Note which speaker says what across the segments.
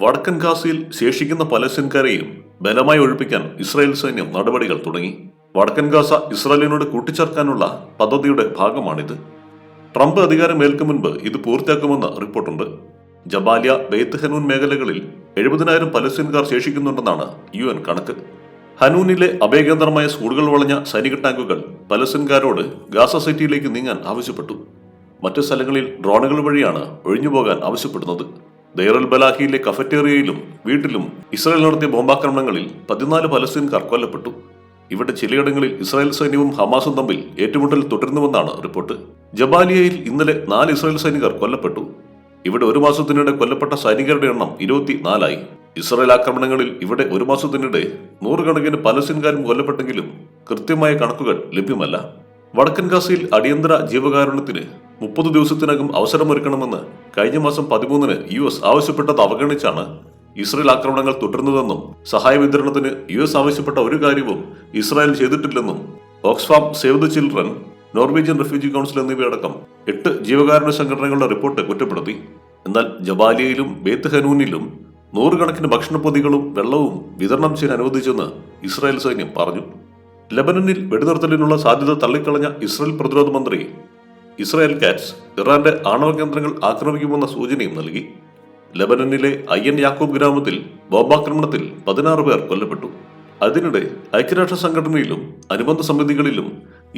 Speaker 1: വടക്കൻ ഗാസയിൽ ശേഷിക്കുന്ന പലസ്തീൻകാരെയും ബലമായി ഒഴിപ്പിക്കാൻ ഇസ്രായേൽ സൈന്യം നടപടികൾ തുടങ്ങി. വടക്കൻ ഗാസ ഇസ്രായേലിനോട് കൂട്ടിച്ചേർക്കാനുള്ള പദ്ധതിയുടെ ഭാഗമാണിത്. ട്രംപ് അധികാരമേൽക്കും മുൻപ് ഇത് പൂർത്തിയാക്കുമെന്ന് റിപ്പോർട്ടുണ്ട്. ജബാലിയ, ബെയ്ത്ത് ഹനൂൻ മേഖലകളിൽ 70,000 പലസ്തീൻകാർ ശേഷിക്കുന്നുണ്ടെന്നാണ് UN കണക്ക്. ഹനൂനിലെ അഭയകേന്ദ്രമായ സ്കൂളുകൾ വളഞ്ഞ സൈനിക ടാങ്കുകൾ പലസ്തീൻകാരോട് ഗാസ സിറ്റിയിലേക്ക് നീങ്ങാൻ ആവശ്യപ്പെട്ടു. മറ്റു സ്ഥലങ്ങളിൽ ഡ്രോണുകൾ വഴിയാണ് ഒഴിഞ്ഞുപോകാൻ ആവശ്യപ്പെടുന്നത്. ദൈർ അൽ ബലാഹിയിലെ കഫറ്റേറിയയിലും വീട്ടിലും ഇസ്രായേൽ നടത്തിയ ബോംബാക്രമണങ്ങളിൽ 14 പലസ്തീൻകാർ കൊല്ലപ്പെട്ടു. ഇവിടെ ചിലയിടങ്ങളിൽ ഇസ്രായേൽ സൈന്യവും ഹമാസും തമ്മിൽ ഏറ്റുമുട്ടൽ തുടരുന്നുവെന്നാണ് റിപ്പോർട്ട്. ജബാലിയയിൽ ഇന്നലെ 4 ഇസ്രായേൽ സൈനികർ കൊല്ലപ്പെട്ടു. ഇവിടെ ഒരു മാസത്തിനിടെ കൊല്ലപ്പെട്ട സൈനികരുടെ എണ്ണം 24 ഇസ്രായേൽ ആക്രമണങ്ങളിൽ ഇവിടെ ഒരു മാസത്തിനിടെ 100 കണക്കിന് പലസ്തീൻകാരും കൊല്ലപ്പെട്ടെങ്കിലും കൃത്യമായ കണക്കുകൾ ലഭ്യമല്ല. വടക്കൻ ഗാസയിൽ അടിയന്തര ജീവകാരുണ്യത്തിന് 30 ദിവസത്തിനകം അവസരമൊരുക്കണമെന്ന് കഴിഞ്ഞ മാസം 13-ന് US ആവശ്യപ്പെട്ടത് അവഗണിച്ചാണ് ഇസ്രായേൽ ആക്രമണങ്ങൾ തുടരുന്നതെന്നും സഹായ വിതരണത്തിന് US ആവശ്യപ്പെട്ട ഒരു കാര്യവും ഇസ്രായേൽ ചെയ്തിട്ടില്ലെന്നും Oxfam, save the children, Norwegian refugee council എന്നിവയടക്കം 8 ജീവകാരുണ്യ സംഘടനകളുടെ റിപ്പോർട്ട് കുറ്റപ്പെടുത്തി. എന്നാൽ ജബാലിയയിലും ബേത്ത് ഹനൂനിലും 100 കണക്കിന് ഭക്ഷണപ്പൊതികളും വെള്ളവും വിതരണം ചെയ്യാൻ അനുവദിച്ചെന്ന് ഇസ്രായേൽ സൈന്യം പറഞ്ഞു. ലെബനനിൽ വെടിനിർത്തലിനുള്ള സാധ്യത തള്ളിക്കളഞ്ഞ ഇസ്രായേൽ പ്രതിരോധ മന്ത്രി ഇസ്രായേൽ കാറ്റ്സ് ഇറാന്റെ ആണവ കേന്ദ്രങ്ങൾ ആക്രമിക്കുമെന്ന സൂചനയും നൽകി. ലെബനനിലെ അയ്യൻ യാക്കൂബ് ഗ്രാമത്തിൽ ബോംബാക്രമണത്തിൽ 16 പേർ കൊല്ലപ്പെട്ടു. അതിനിടെ ഐക്യരാഷ്ട്ര സംഘടനയിലും അനുബന്ധ സമിതികളിലും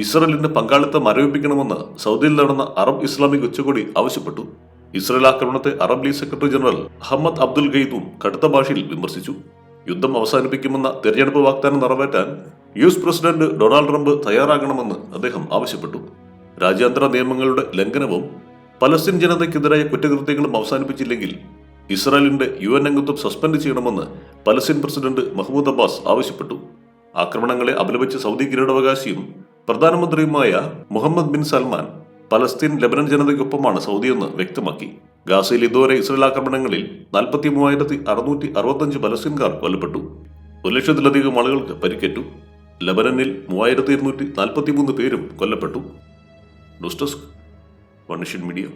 Speaker 1: ഇസ്രായേലിന്റെ പങ്കാളിത്തം മരവിപ്പിക്കണമെന്ന് സൗദിയിൽ നടന്ന അറബ് ഇസ്ലാമിക് ഉച്ചകോടി ആവശ്യപ്പെട്ടു. ഇസ്രായേൽ ആക്രമണത്തെ Arab league secretary general Ahmed Abdul ഗെയ്ദും കടുത്ത ഭാഷയിൽ വിമർശിച്ചു. യുദ്ധം അവസാനിപ്പിക്കുമെന്ന തെരഞ്ഞെടുപ്പ് വാഗ്ദാനം നിറവേറ്റാൻ US പ്രസിഡന്റ് ഡൊണാൾഡ് ട്രംപ് തയ്യാറാകണമെന്ന് അദ്ദേഹം ആവശ്യപ്പെട്ടു. രാജ്യാന്തര നിയമങ്ങളുടെ ലംഘനവും പലസ്തീൻ ജനതയ്ക്കെതിരായ കുറ്റകൃത്യങ്ങളും അവസാനിപ്പിച്ചില്ലെങ്കിൽ ഇസ്രായേലിന്റെ UN അംഗത്വം സസ്പെൻഡ് ചെയ്യണമെന്ന് പലസ്തീൻ പ്രസിഡന്റ് മഹ്മൂദ് അബ്ബാസ് ആവശ്യപ്പെട്ടു. ആക്രമണങ്ങളെ അപലപിച്ച സൗദി കിരീടാവകാശിയും പ്രധാനമന്ത്രിയുമായ Mohammed bin Salman Palestine Lebanon ജനതയ്ക്കൊപ്പമാണ് സൗദിയെന്ന് വ്യക്തമാക്കി. ഗാസയിൽ ഇതുവരെ ഇസ്രായേൽ ആക്രമണങ്ങളിൽ 43,665 പലസ്തീൻകാർ കൊല്ലപ്പെട്ടു. 1,00,000-ലധികം ആളുകൾക്ക് പരിക്കേറ്റു. ലെബനനിൽ 3,243 പേരും കൊല്ലപ്പെട്ടു. News desk, one nation media.